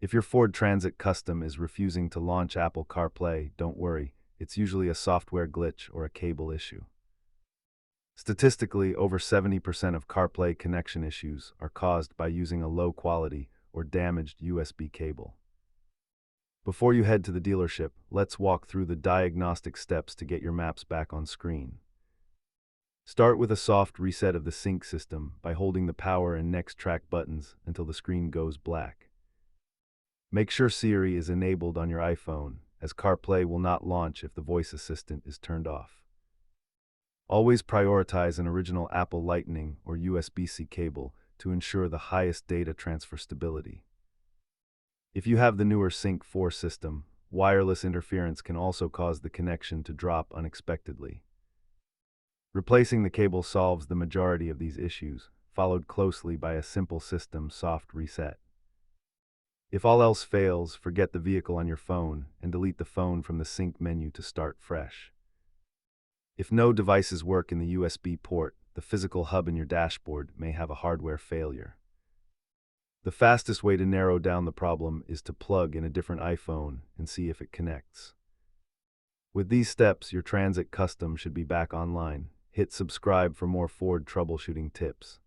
If your Ford Transit Custom is refusing to launch Apple CarPlay, don't worry, it's usually a software glitch or a cable issue. Statistically, over 70% of CarPlay connection issues are caused by using a low-quality or damaged USB cable. Before you head to the dealership, let's walk through the diagnostic steps to get your maps back on screen. Start with a soft reset of the sync system by holding the power and next track buttons until the screen goes black. Make sure Siri is enabled on your iPhone, as CarPlay will not launch if the voice assistant is turned off. Always prioritize an original Apple Lightning or USB-C cable to ensure the highest data transfer stability. If you have the newer Sync 4 system, wireless interference can also cause the connection to drop unexpectedly. Replacing the cable solves the majority of these issues, followed closely by a simple system soft reset. If all else fails, forget the vehicle on your phone and delete the phone from the sync menu to start fresh. If no devices work in the USB port, the physical hub in your dashboard may have a hardware failure. The fastest way to narrow down the problem is to plug in a different iPhone and see if it connects. With these steps, your Transit Custom should be back online. Hit subscribe for more Ford troubleshooting tips.